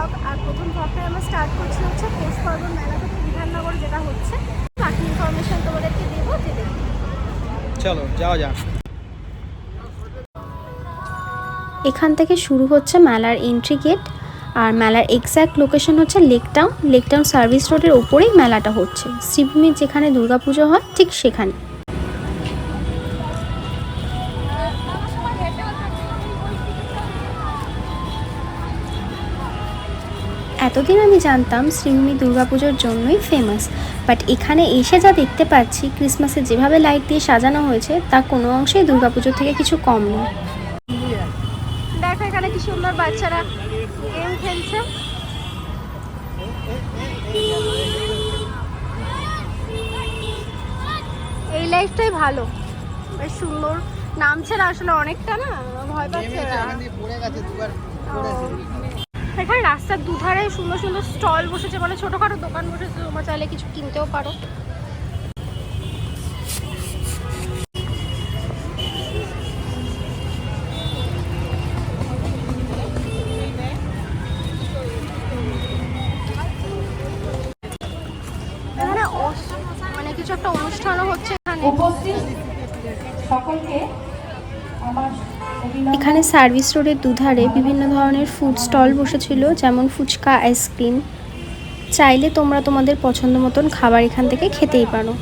Blog. আর প্রথম ব্লগটাই আমরা start করছি হচ্ছে পৌষ পার্বণ মেলা থেকে বিধাননগর যেটা হচ্ছে। বাকি ইনফরমেশন তোমাদেরকে দেবো যে দেখো। চলো যাওয়া যাক। এখান থেকে শুরু হচ্ছে মেলার এন্ট্রি গেট। আর মেলার এক্স্যাক্ট লোকেশন হচ্ছে লেকটাউন সার্ভিস রোডের ওপরেই মেলাটা হচ্ছে। শ্রীভূমির যেখানে দুর্গাপুজো হয় ঠিক সেখানে। এতদিন আমি জানতাম শ্রীভূমি দুর্গাপুজোর জন্যই ফেমাস, বাট এখানে এসে যা দেখতে পাচ্ছি ক্রিসমাসে যেভাবে লাইট দিয়ে সাজানো হয়েছে তা কোনো অংশেই দুর্গাপুজোর থেকে কিছু কম নয়। দেখো এখানে কি সুন্দর বাচ্চারা গেম খেলছে। এই লাইফটাই ভালো, বেশ সুন্দর। নামছে না আসলে অনেকটা, না ভয় পাচ্ছে। এখানে রাস্তার দুধারে সুন্দর সুন্দর স্টল বসেছে, মানে ছোটখাটো দোকান বসেছে, তোমরা চাইলে কিছু কিনতেও পারো। এখানে মানে কিছু একটা অনুষ্ঠানও হচ্ছে এখানে। এখানে সার্ভিস রোডের দুধারে বিভিন্ন ধরনের ফুড স্টল বসেছিল, যেমন ফুচকা, আইসক্রিম। চাইলে তোমরা তোমাদের পছন্দ মতন খাবার এখান থেকে খেতেই পারো।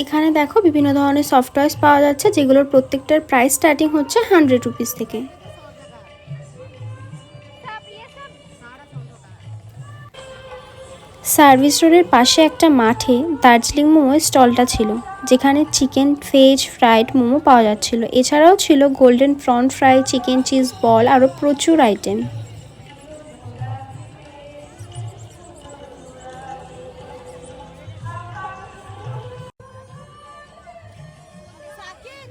এখানে দেখো বিভিন্ন ধরনের সফট টয়েস পাওয়া যাচ্ছে, যেগুলোর প্রত্যেকটার প্রাইস স্টার্টিং হচ্ছে 100 রুপিস থেকে। সার্ভিস রোডের পাশে একটা মাঠে দার্জিলিং মোমোর স্টলটা ছিল, যেখানে চিকেন, ভেজ, ফ্রাইড মোমো পাওয়া যাচ্ছিল। এছাড়াও ছিল golden prawn fry, chicken cheese ball, আরও প্রচুর আইটেম।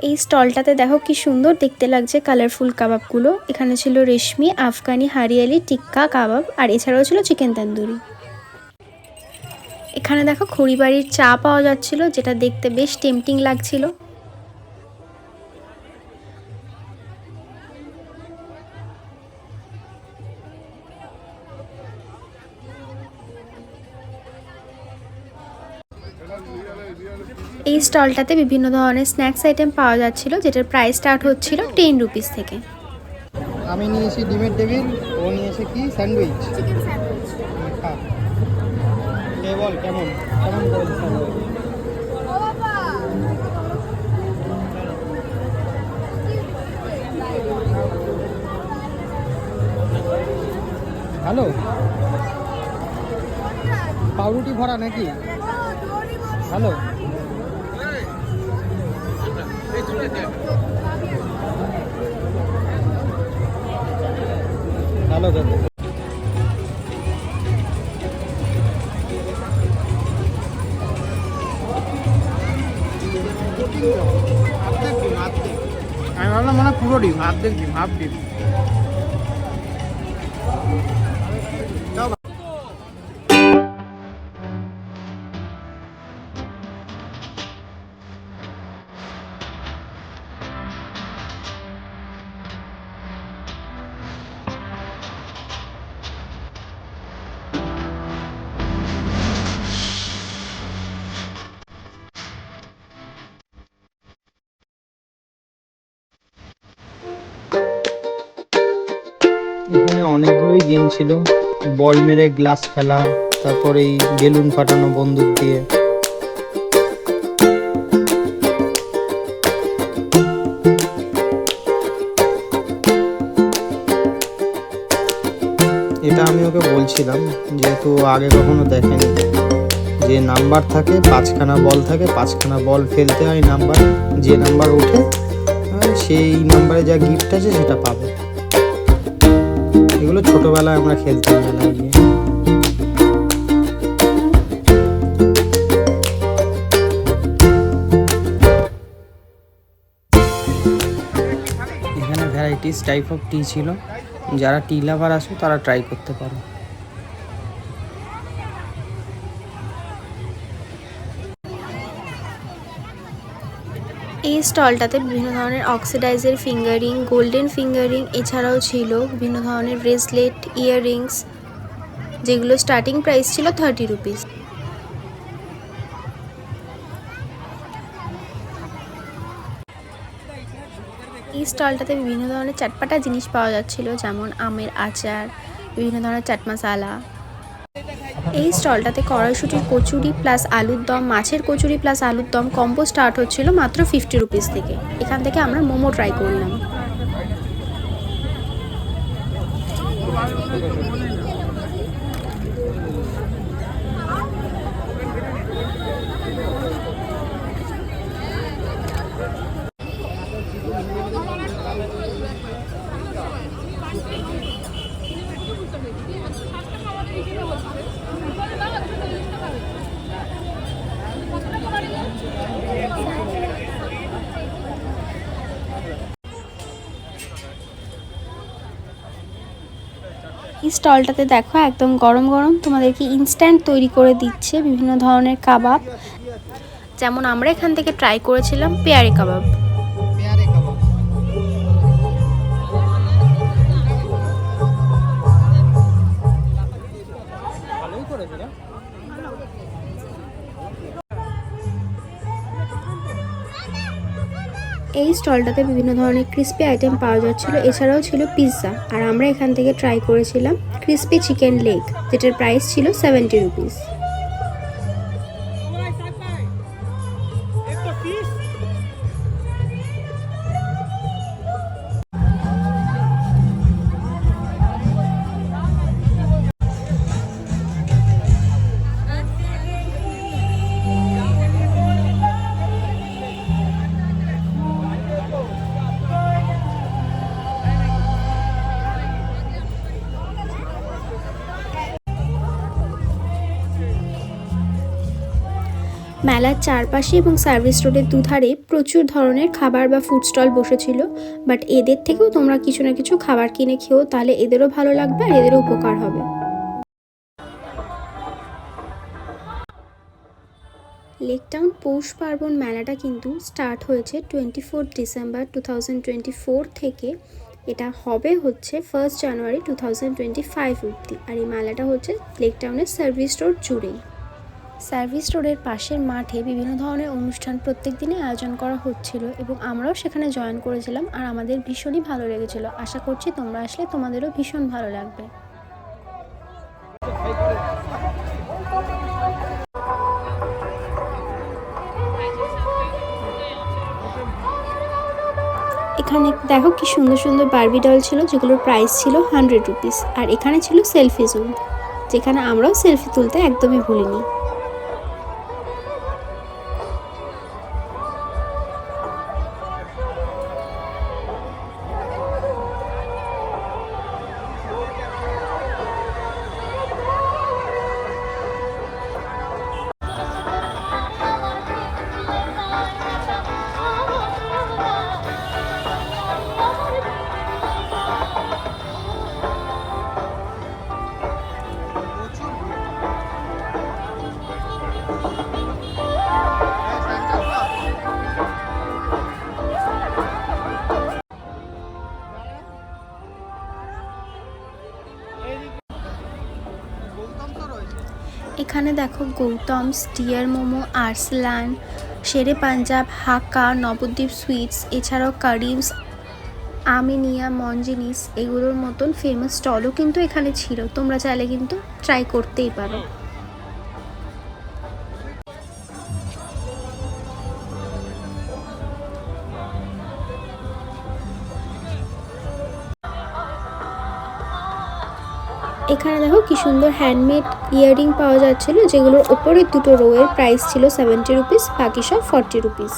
এই স্টলটাতে দেখো কি সুন্দর দেখতে লাগছে কালারফুল কাবাবগুলো। এখানে ছিল রেশমি, আফগানি, হারিয়ালি, টিক্কা কাবাব, আর এছাড়াও ছিল চিকেন তন্দুরি। এখানে দেখো খড়িবাড়ির চা পাওয়া যাচ্ছিল, যেটা দেখতে বেশ টেম্পটিং লাগছিল। এই স্টলটাতে বিভিন্ন ধরনের স্ন্যাক্স আইটেম পাওয়া যাচ্ছিল, যেটার প্রাইস স্টার্ট হচ্ছিল 10 রুপিস থেকে। আমি নিয়েছি ডিমের টেবিল, ও নিয়েছে কি স্যান্ডউইচ। Chicken sandwich. বল কেমন কেমন করেছে স্যান্ডউইচ? ভালো, পাউরুটি ভরা নাকি? ভালো। ভালো খেতে। আমি ভাবলাম মানে পুরো ডিম, অর্ধেক ডিম, হাফ ডিম। এখানে অনেকগুলোই গেম ছিল, বল মেরে গ্লাস খেলা, তারপর এই বেলুন ফাটানো বন্দুক দিয়ে। এটা আমি ওকে বলছিলাম, যেহেতু আগে কখনো দেখেনি, যে নাম্বার থাকে 5খানা বল থাকে, 5খানা বল ফেলতে হয় নাম্বার, যে নাম্বার ওঠে সেই নাম্বারে যা গিফট আছে সেটা পাবে। এগুলো ছোটবেলায় আমরা খেলতাম মেলায় গিয়ে। ভ্যারাইটিস টাইপ অফ টি ছিল। যারা টি লাভার আসো তারা ট্রাই করতে পারো। এই স্টলটাতে বিভিন্ন ধরনের অক্সিডাইজের ফিঙ্গারিং, গোল্ডেন ফিঙ্গারিং, এছাড়াও ছিল বিভিন্ন ধরনের ব্রেসলেট, ইয়াররিংস, যেগুলো স্টার্টিং প্রাইস ছিল 30 রুপিস। এই স্টলটাতে বিভিন্ন ধরনের চটপাটা জিনিস পাওয়া যাচ্ছিল, যেমন আমের আচার, বিভিন্ন ধরনের চাট মশালা। এই স্টলটাতে কড়াইশুটির কচুরি প্লাস আলুর দম, মাছের কচুরি প্লাস আলুর দম কম্বো স্টার্ট হচ্ছিল মাত্র 50 রুপিস থেকে। এখান থেকে আমরা মোমো ট্রাই করলাম। এই স্টলটাতে দেখো একদম গরম গরম তোমাদেরকে ইনস্ট্যান্ট তৈরি করে দিচ্ছে বিভিন্ন ধরনের কাবাব, যেমন আমরা এখান থেকে ট্রাই করেছিলাম পেয়ারি কাবাব। এই স্টলটাতে বিভিন্ন ধরনের ক্রিস্পি আইটেম পাওয়া যাচ্ছিল, এছাড়াও ছিল পিৎজা। আর আমরা এখান থেকে ট্রাই করেছিলাম ক্রিস্পি চিকেন লেগ, যেটার প্রাইস ছিল 70 রুপিস। মেলার চারপাশে এবং সার্ভিস রোডের দুধারে প্রচুর ধরনের খাবার বা ফুড স্টল বসেছিল, বাট এদের থেকেও তোমরা কিছু না কিছু খাবার কিনে খেও, তাহলে এদেরও ভালো লাগবে আর এদেরও উপকার হবে। লেক টাউন পৌষ পার্বণ মেলাটা কিন্তু স্টার্ট হয়েছে 24 ডিসেম্বর 2024 থেকে। এটা হবে হচ্ছে 1 জানুয়ারি 2025 অবধি। আর এই মেলাটা হচ্ছে লেক টাউনের সার্ভিস রোড জুড়েই। সার্ভিস রোডের পাশের মাঠে বিভিন্ন ধরনের অনুষ্ঠান প্রত্যেক দিনে আয়োজন করা হচ্ছিল এবং আমরাও সেখানে জয়েন করেছিলাম, আর আমাদের ভীষণই ভালো লেগেছিল। আশা করছি তোমরা আসলে তোমাদেরও ভীষণ ভালো লাগবে। এখানে দেখো কি সুন্দর সুন্দর বারবি ডল ছিল, যেগুলোর প্রাইস ছিল 100 রুপিস। আর এখানে ছিল সেলফি জোন, যেখানে আমরাও সেলফি তুলতে একদমই ভুলিনি। এখানে দেখো গৌতমস, ডিয়ার মোমো, আরসলান, শেরে পাঞ্জাব, হাক্কা, নবদ্বীপ সুইটস, এছাড়াও কারিমস, আমিনিয়া, মঞ্জিনিস, এগুলোর মতন ফেমাস স্টলও কিন্তু এখানে ছিল। তোমরা চাইলে কিন্তু ট্রাই করতেই পারো। এখানে দেখো কি সুন্দর হ্যান্ডমেড ইয়াররিং পাওয়া যাচ্ছিল, যেগুলোর ওপরের দুটো রোয়ের প্রাইস ছিল 70 রুপিস, বাকি সব 40 রুপিস।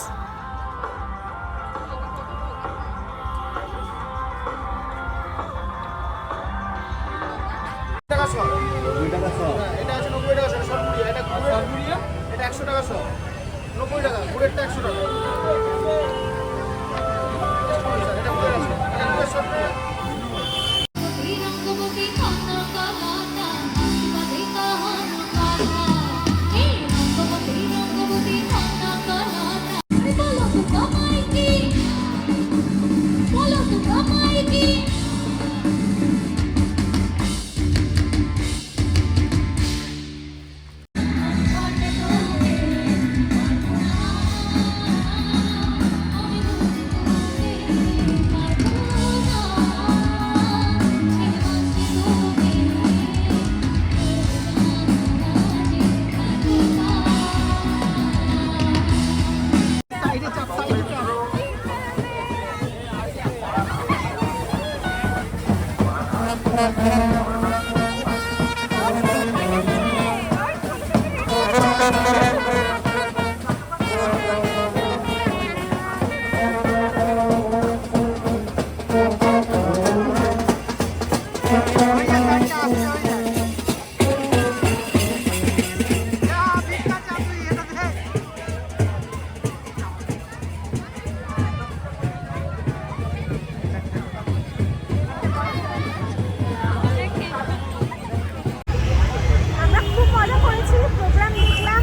আমরা খুব মজা করেছি, প্রোগ্রাম দেখলাম,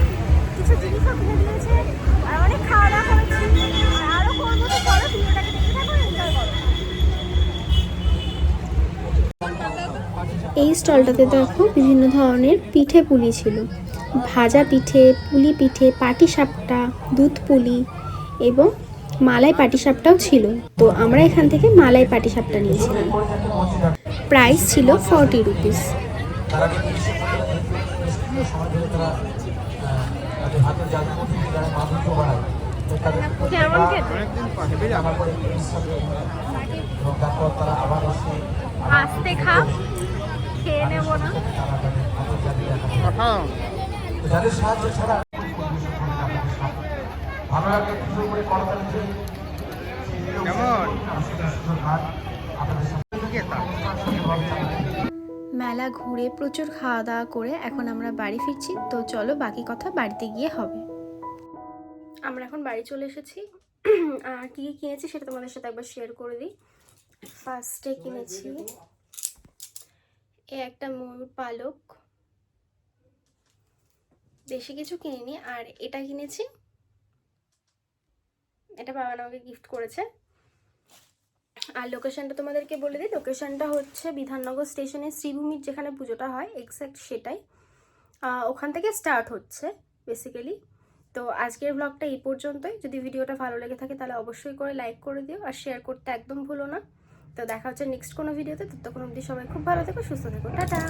কিছু জিনিসও কিনে দিয়েছে, আর অনেক খাওয়া দাওয়া করেছি, আর আরও করবো। তো চলো ভিডিওটাকে দেখতে থাকো, এনজয় করো। এই স্টলটাতে দেখো বিভিন্ন ধরনের পিঠে পুলি ছিল, ভাজা পিঠে, পুলি পিঠে, পাটিসাপটা, দুধ পুলি এবং মালাই পাটিসাপটাও ছিল। তো আমরা এখান থেকে মালাই পাটিসাপটা নিয়েছিলাম। প্রাইস ছিল 40 রুপিস। কেমন খেতে? আস্তে খা, খেয়ে নেবো না। মেলা ঘুরে প্রচুর খাওয়া দাওয়া করে এখন আমরা বাড়ি ফিরছি। তো চলো বাকি কথা বাড়িতে গিয়ে হবে। আমরা এখন বাড়ি চলে এসেছি। আর কী কী কিনেছি সেটা তোমাদের সাথে একবার শেয়ার করে দিই। ফার্স্টে কিনেছি একটা ময়ূর পালক, বেশি কিছু কিনিনি। আর এটা কিনেছি, এটা বাবা আমাকে গিফট করেছে। আর লোকেশনটা তোমাদেরকে বলে দিই, লোকেশনটা হচ্ছে বিধাননগর স্টেশনে শ্রীভূমির যেখানে পুজোটা হয় এক্স্যাক্ট সেটাই, ওখান থেকে স্টার্ট হচ্ছে বেসিক্যালি। তো আজকের ব্লগটা এই পর্যন্তই। যদি ভিডিওটা ভালো লেগে থাকে তাহলে অবশ্যই করে লাইক করে দিও, আর শেয়ার করতে একদম ভুলো না। তো দেখা হচ্ছে নেক্সট কোনো ভিডিওতে। ততক্ষণ অবধি সবাই খুব ভালো থেকো, সুস্থ থেকো, টাটা।